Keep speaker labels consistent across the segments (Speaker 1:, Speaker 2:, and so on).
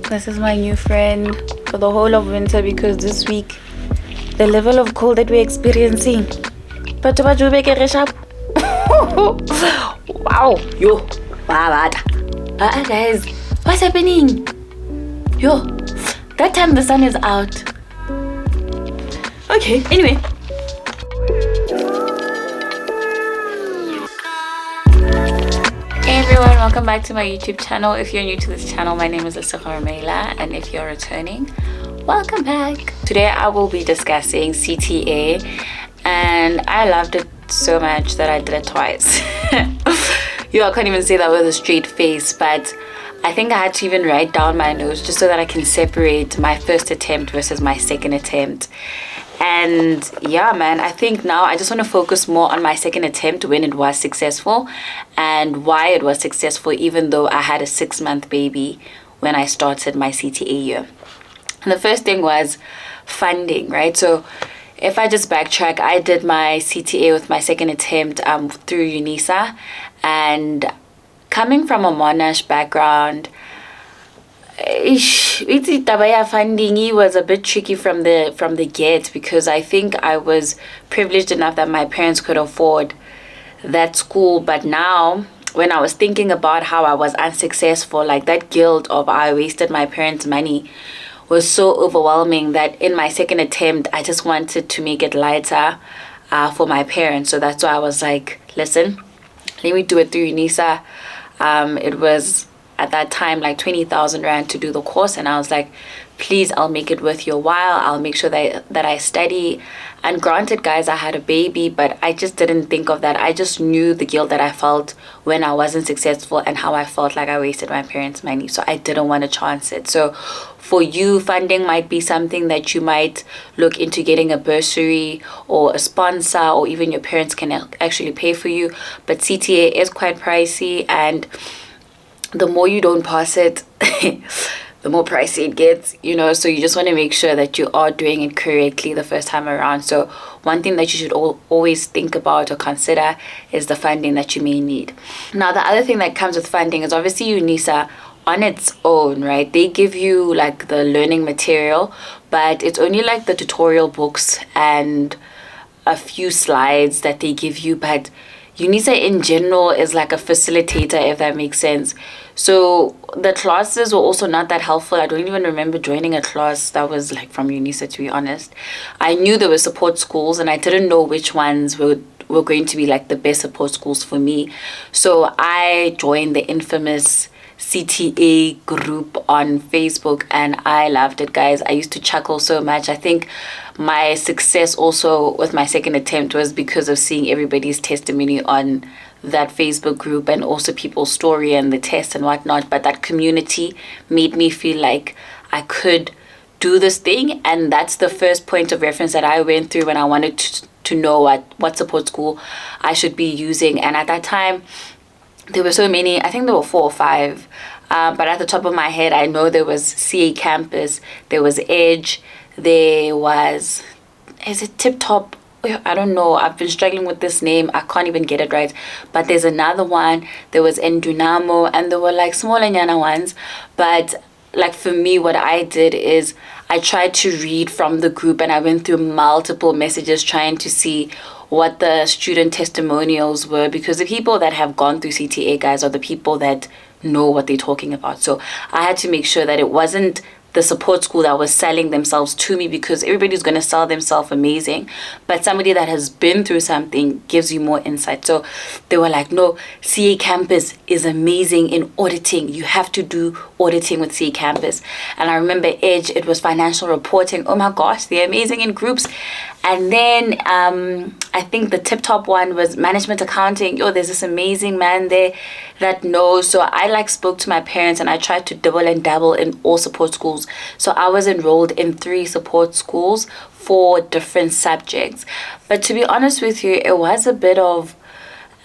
Speaker 1: This is my new friend for the whole of winter because this week, the level of cold that we're experiencing. But wow, yo, guys, what's happening? Yo, that time the sun is out. Okay, anyway. Hey everyone, welcome back to my YouTube channel. If you're new to this channel, my name is Elle Ramaila, and if you're returning, welcome back. Today I will be discussing CTA, and I loved it so much that I did it twice. I can't even say that with a straight face, but I think I had to even write down my notes just so that I can separate my first attempt versus my second attempt. And yeah, man, I think now I just want to focus more on my second attempt when it was successful and why it was successful, even though I had a 6-month baby when I started my CTA year. And the first thing was funding, right? So if I just backtrack, I did my CTA with my second attempt through UNISA, and coming from a Monash background, funding was a bit tricky from the get, because I think I was privileged enough that my parents could afford that school. But now when I was thinking about how I was unsuccessful, like that guilt of I wasted my parents' money was so overwhelming that in my second attempt I just wanted to make it lighter for my parents. So that's why I was like, listen, let me do it through UNISA. It was at that time like 20,000 rand to do the course, and I was like, please, I'll make it worth your while. I'll make sure that I study. And granted, guys, I had a baby, but I just didn't think of that. I just knew the guilt that I felt when I wasn't successful and how I felt like I wasted my parents' money. So I didn't want to chance it. So for you, funding might be something that you might look into, getting a bursary or a sponsor, or even your parents can actually pay for you. But CTA is quite pricey, and the more you don't pass it, the more pricey it gets, so you just want to make sure that you are doing it correctly the first time around. So one thing that you should always think about or consider is the funding that you may need. Now, the other thing that comes with funding is obviously UNISA on its own, right? They give you like the learning material, but it's only like the tutorial books and a few slides that they give you. But UNISA in general is like a facilitator, if that makes sense. So the classes were also not that helpful. I don't even remember joining a class that was like from UNISA, to be honest. I knew there were support schools, and I didn't know which ones were going to be like the best support schools for me. So I joined the infamous CTA group on Facebook, and I loved it, guys. I used to chuckle so much. I think my success also with my second attempt was because of seeing everybody's testimony on that Facebook group, and also people's story and the test and whatnot. But that community made me feel like I could do this thing, and that's the first point of reference that I went through when I wanted to know what support school I should be using. And at that time, there were so many. I think there were 4 or 5, but at the top of my head, I know there was CA Campus, there was Edge, there was, is it Tip Top? I don't know. I've been struggling with this name. I can't even get it right. But there's another one. There was Endunamo, and there were like smaller nyana ones. But like for me, what I did is I tried to read from the group, and I went through multiple messages trying to see what the student testimonials were, because the people that have gone through CTA, guys, are the people that know what they're talking about. So I had to make sure that it wasn't the support school that was selling themselves to me, because everybody's going to sell themselves amazing, but somebody that has been through something gives you more insight. So they were like, no, CA Campus is amazing in auditing. You have to do auditing with CA Campus. And I remember Edge, it was financial reporting. Oh my gosh, they're amazing in groups. And then I think the tip top one was management accounting. There's this amazing man there that knows. So I spoke to my parents, and I tried to double and dabble in all support schools. So I was enrolled in 3 support schools for different subjects. But to be honest with you, it was a bit of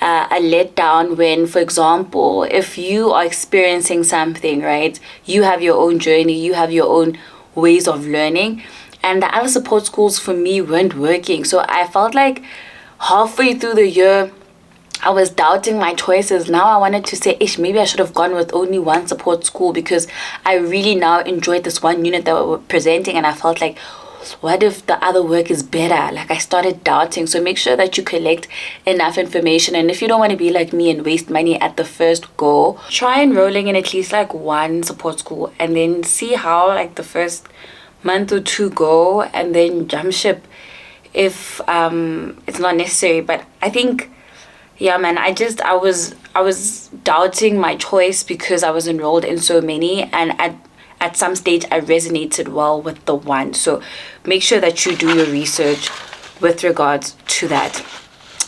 Speaker 1: a letdown when, for example, if you are experiencing something, right, you have your own journey, you have your own ways of learning, and the other support schools for me weren't working. So I felt like halfway through the year, I was doubting my choices. Now I wanted to say, ish, maybe I should have gone with only one support school, because I really now enjoyed this one unit that we were presenting, and I felt like, what if the other work is better? Like, I started doubting. So make sure that you collect enough information. And if you don't want to be like me and waste money at the first go, try enrolling in at least like one support school, and then see how like the first month or two go, and then jump ship if it's not necessary. But I think, yeah, man, I was doubting my choice because I was enrolled in so many, and at some stage I resonated well with the one. So make sure that you do your research with regards to that.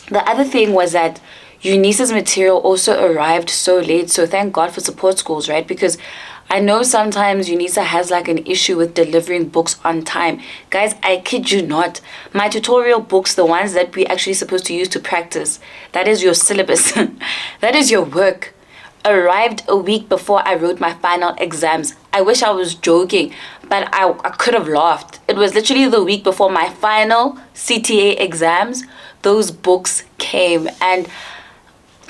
Speaker 1: The other thing was that UNISA's material also arrived so late. So thank God for support schools, right? Because I know sometimes UNISA has like an issue with delivering books on time. Guys, I kid you not. My tutorial books, the ones that we actually supposed to use to practice, that is your syllabus. That is your work, arrived a week before I wrote my final exams. I wish I was joking, but I could have laughed. It was literally the week before my final CTA exams, those books came. And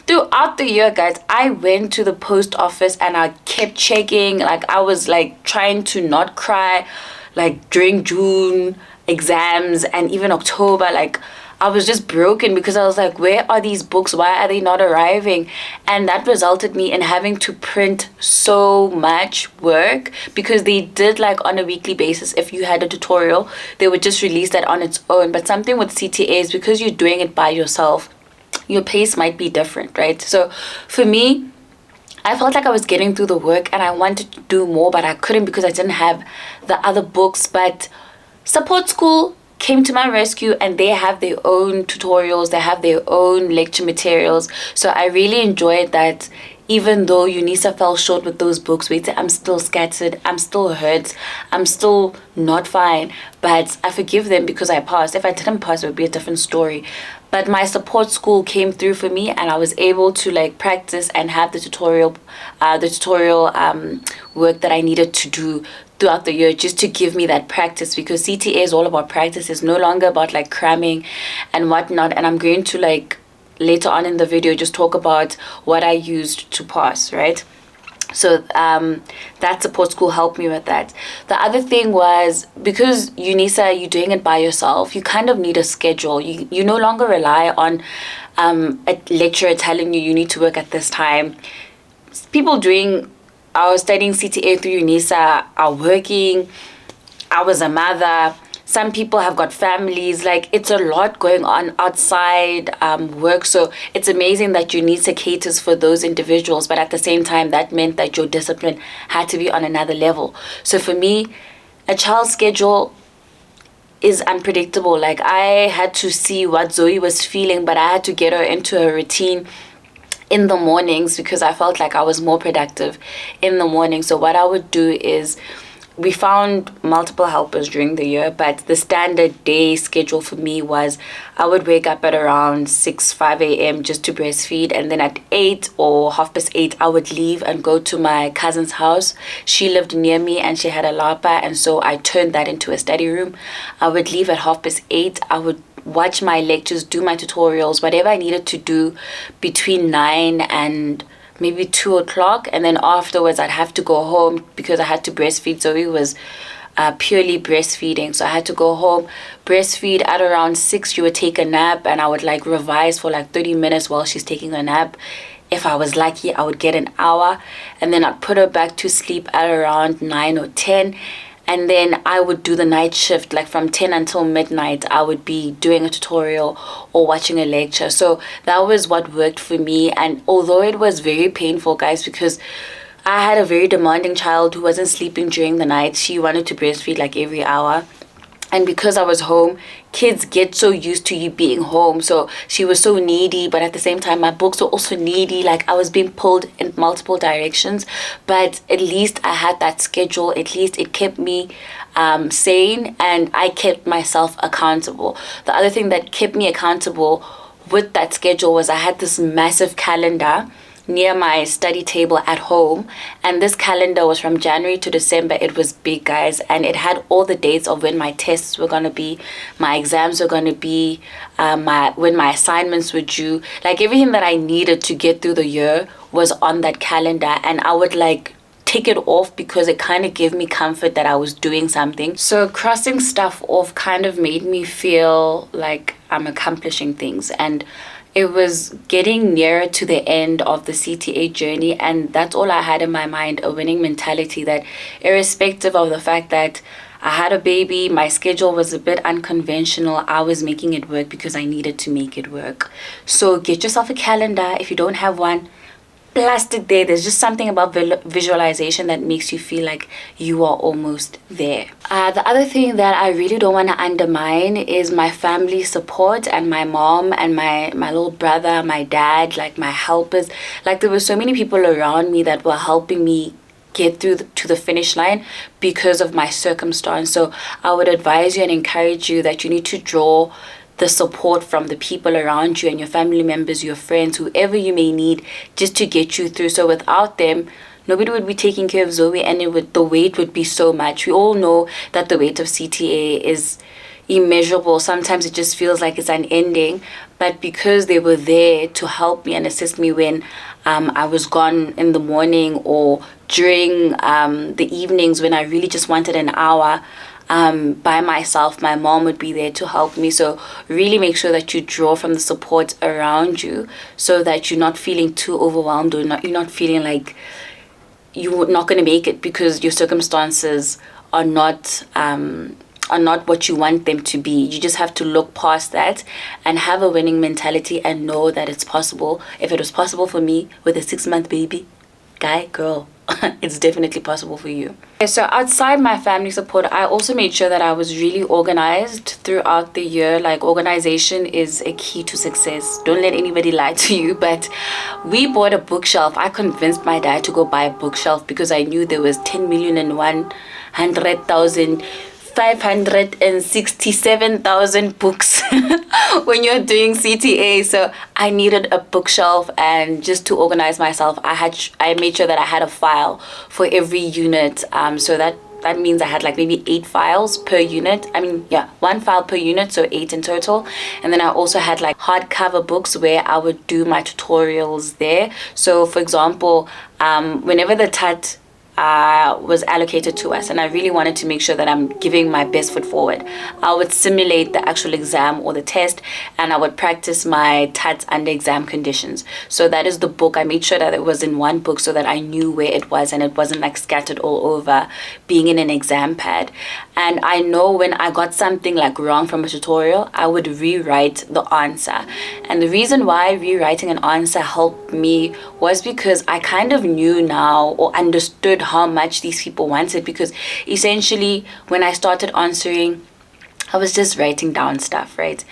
Speaker 1: throughout the year, guys, I went to the post office and I kept checking. Like, I was like trying to not cry, like during June exams and even October. Like, I was just broken because I was like, where are these books? Why are they not arriving? And that resulted me in having to print so much work, because they did like on a weekly basis. If you had a tutorial, they would just release that on its own. But something with CTA is, because you're doing it by yourself, your pace might be different, right? So for me, I felt like I was getting through the work and I wanted to do more, but I couldn't because I didn't have the other books. But support school came to my rescue, and they have their own tutorials, they have their own lecture materials. So I really enjoyed that. Even though UNISA fell short with those books, wait, I'm still scattered, I'm still hurt, I'm still not fine, but I forgive them because I passed. If I didn't pass, it would be a different story. But my support school came through for me, and I was able to like practice and have the tutorial work that I needed to do throughout the year, just to give me that practice, because CTA is all about practice. It's no longer about like cramming and whatnot. And I'm going to like later on in the video just talk about what I used to pass, right? So that support school helped me with that. The other thing was, because UNISA, you're doing it by yourself, you kind of need a schedule. You no longer rely on a lecturer telling you need to work at this time. People studying CTA through UNISA are working. I was a mother. Some people have got families. Like, it's a lot going on outside work. So it's amazing that UNISA caters for those individuals. But at the same time, that meant that your discipline had to be on another level. So for me, a child's schedule is unpredictable. Like, I had to see what Zoe was feeling, but I had to get her into a routine in the mornings because I felt like I was more productive in the morning. So what I would do is, we found multiple helpers during the year, but the standard day schedule for me was I would wake up at around 5 a.m. just to breastfeed, and then at 8 or 8:30 I would leave and go to my cousin's house. She lived near me and she had a lapa, and so I turned that into a study room. I would leave at 8:30. I would watch my lectures, do my tutorials, whatever I needed to do between 9 and maybe 2 o'clock, and then afterwards I'd have to go home because I had to breastfeed. Zoe was purely breastfeeding, so I had to go home, breastfeed. At around 6 she would take a nap, and I would like revise for like 30 minutes while she's taking a nap. If I was lucky, I would get an hour, and then I'd put her back to sleep at around 9 or 10. And then I would do the night shift, like from 10 until midnight. I would be doing a tutorial or watching a lecture. So that was what worked for me. And although it was very painful, guys, because I had a very demanding child who wasn't sleeping during the night. She wanted to breastfeed like every hour. And because I was home, kids get so used to you being home. So she was so needy, but at the same time, my books were also needy. Like, I was being pulled in multiple directions. But at least I had that schedule. At least it kept me sane, and I kept myself accountable. The other thing that kept me accountable with that schedule was I had this massive calendar near my study table at home, and this calendar was from January to December. It was big, guys, and it had all the dates of when my tests were going to be, my exams were going to be, when my assignments were due. Like everything that I needed to get through the year was on that calendar, and I would like take it off because it kind of gave me comfort that I was doing something. So crossing stuff off kind of made me feel like I'm accomplishing things, and it was getting nearer to the end of the CTA journey, and that's all I had in my mind, a winning mentality, that irrespective of the fact that I had a baby, my schedule was a bit unconventional, I was making it work because I needed to make it work. So get yourself a calendar. If you don't have one, blast it there. There's just something about visualization that makes you feel like you are almost there. The other thing that I really don't want to undermine is my family support, and my mom and my little brother, my dad, like my helpers. Like there were so many people around me that were helping me get through to the finish line because of my circumstance. So I would advise you and encourage you that you need to draw the support from the people around you and your family members, your friends, whoever you may need, just to get you through. So without them, nobody would be taking care of Zoe, and the weight would be so much. We all know that the weight of CTA is immeasurable. Sometimes it just feels like it's unending, but because they were there to help me and assist me when I was gone in the morning or during the evenings when I really just wanted an hour by myself, my mom would be there to help me. So really make sure that you draw from the support around you so that you're not feeling too overwhelmed, or you're not feeling like you're not going to make it because your circumstances are not what you want them to be. You just have to look past that and have a winning mentality and know that it's possible. If it was possible for me with a 6-month baby, guy, girl, it's definitely possible for you. Okay, so outside my family support, I also made sure that I was really organized throughout the year. Like organization is a key to success. Don't let anybody lie to you. But we bought a bookshelf. I convinced my dad to go buy a bookshelf because I knew there was 10,100,567,000 books when you're doing CTA. So I needed a bookshelf, and just to organize myself, I made sure that I had a file for every unit. So that means I had like maybe 8 files per unit. 1 file per unit, so 8 in total. And then I also had like hardcover books where I would do my tutorials there. So for example, whenever the TAT was allocated to us and I really wanted to make sure that I'm giving my best foot forward, I would simulate the actual exam or the test, and I would practice my TATs under exam conditions. So that is the book. I made sure that it was in one book so that I knew where it was and it wasn't like scattered all over being in an exam pad. And I know when I got something like wrong from a tutorial, I would rewrite the answer. And the reason why rewriting an answer helped me was because I kind of knew now or understood how much these people wanted, because essentially when I started answering, I was just writing down stuff, right?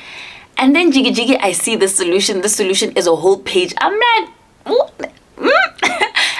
Speaker 1: And then jiggy I see the solution. The solution is a whole page. I'm like, what? And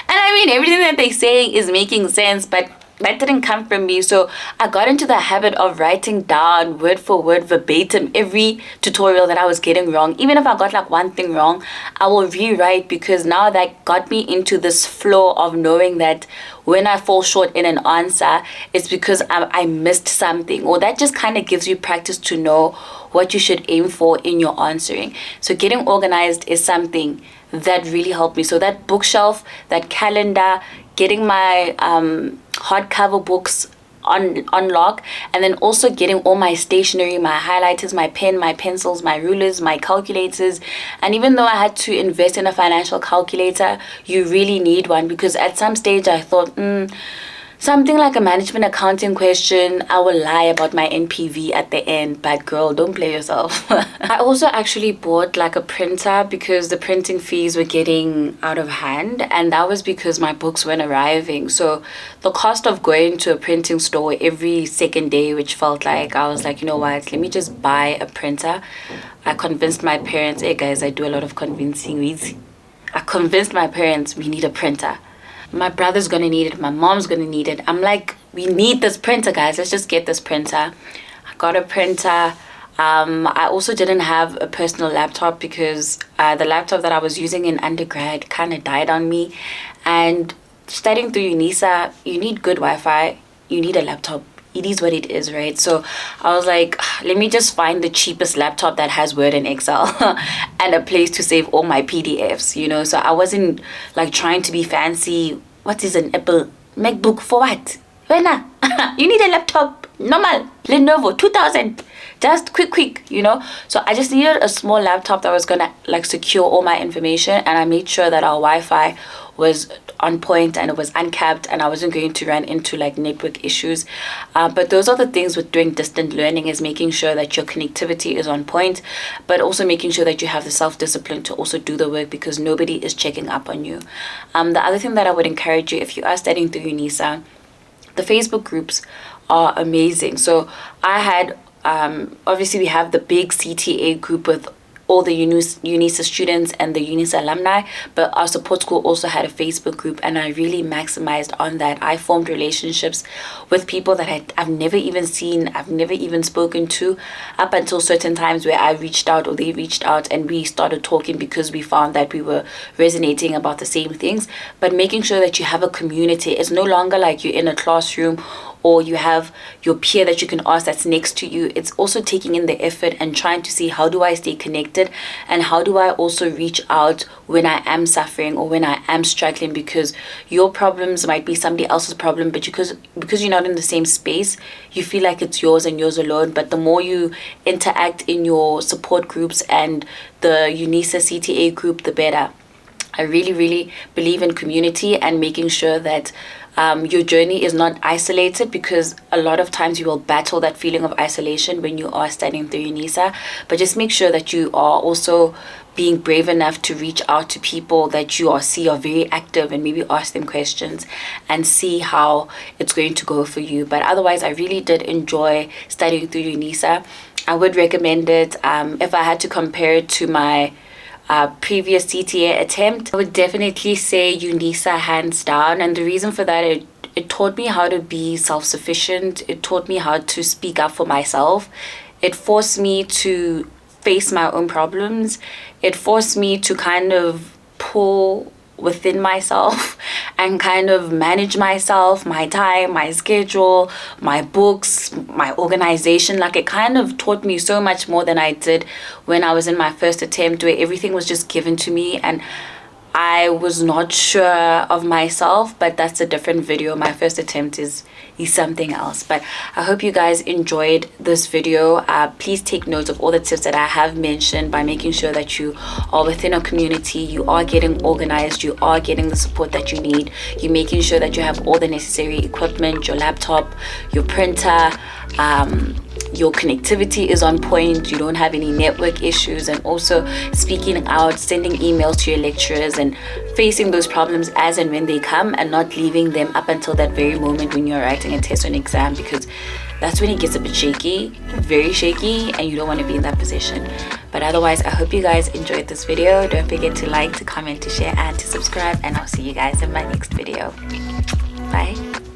Speaker 1: I mean, everything that they're saying is making sense, but that didn't come from me. So I got into the habit of writing down word for word, verbatim, every tutorial that I was getting wrong. Even if I got like one thing wrong, I will rewrite, because now that got me into this flow of knowing that when I fall short in an answer, it's because I missed something, or that just kind of gives you practice to know what you should aim for in your answering. So getting organized is something that really helped me. So that bookshelf, that calendar, getting my hardcover books on lock, and then also getting all my stationery, my highlighters, my pen, my pencils, my rulers, my calculators. And even though I had to invest in a financial calculator, you really need one, because at some stage I thought, something like a management accounting question, I will lie about my NPV at the end, but girl, don't play yourself. I also actually bought like a printer because the printing fees were getting out of hand, and that was because my books weren't arriving. So the cost of going to a printing store every second day, which felt like, I was like, you know what, let me just buy a printer. I convinced my parents, hey guys, I do a lot of convincing. I convinced my parents we need a printer. My brother's gonna need it, my mom's gonna need it. I'm like, we need this printer, guys, let's just get this printer. I got a printer. I also didn't have a personal laptop because the laptop that I was using in undergrad kind of died on me. And studying through UNISA, you need good Wi-Fi, you need a laptop. It is what it is, right? So I was like, let me just find the cheapest laptop that has Word and Excel and a place to save all my PDFs, you know? So I wasn't like trying to be fancy. What is an Apple MacBook for what? Wena, you need a laptop, normal, Lenovo, 2000, just quick, you know? So I just needed a small laptop that was gonna like secure all my information, and I made sure that our Wi-Fi was on point and it was uncapped and I wasn't going to run into like network issues. But those are the things with doing distant learning, is making sure that your connectivity is on point, but also making sure that you have the self-discipline to also do the work, because nobody is checking up on you. The other thing that I would encourage you, if you are studying through UNISA, the Facebook groups are amazing. So I had obviously we have the big CTA group with all the UNISA students and the UNISA alumni, but our support school also had a Facebook group, and I really maximized on that. I formed relationships with people that I've never even seen, I've never even spoken to, up until certain times where I reached out or they reached out and we started talking, because we found that we were resonating about the same things. But making sure that you have a community, it's no longer like you're in a classroom or you have your peer that you can ask that's next to you. It's also taking in the effort and trying to see, how do I stay connected, and how do I also reach out when I am suffering or when I am struggling, because your problems might be somebody else's problem, but because you're not in the same space, you feel like it's yours and yours alone. But the more you interact in your support groups and the UNISA CTA group, the better. I really believe in community and making sure that your journey is not isolated, because a lot of times you will battle that feeling of isolation when you are studying through UNISA. But just make sure that you are also being brave enough to reach out to people that you see are very active, and maybe ask them questions and see how it's going to go for you. But otherwise, I really did enjoy studying through UNISA. I would recommend it. If I had to compare it to my previous CTA attempt, I would definitely say UNISA hands down. And the reason for that, it taught me how to be self-sufficient. It taught me how to speak up for myself. It forced me to face my own problems. It forced me to kind of pull within myself and kind of manage myself, my time, my schedule, my books, my organization. Like, it kind of taught me so much more than I did when I was in my first attempt, where everything was just given to me and I was not sure of myself. But that's a different video. My first attempt is something else. But I hope you guys enjoyed this video. Please take note of all the tips that I have mentioned, by making sure that you are within a community, you are getting organized, you are getting the support that you need, you're making sure that you have all the necessary equipment, your laptop, your printer, your connectivity is on point, you don't have any network issues, and also speaking out, sending emails to your lecturers, and facing those problems as and when they come, and not leaving them up until that very moment when you're writing a test or an exam, because that's when it gets a bit shaky, very shaky, and you don't want to be in that position. But otherwise, I hope you guys enjoyed this video. Don't forget to like, to comment, to share, and to subscribe, and I'll see you guys in my next video. Bye.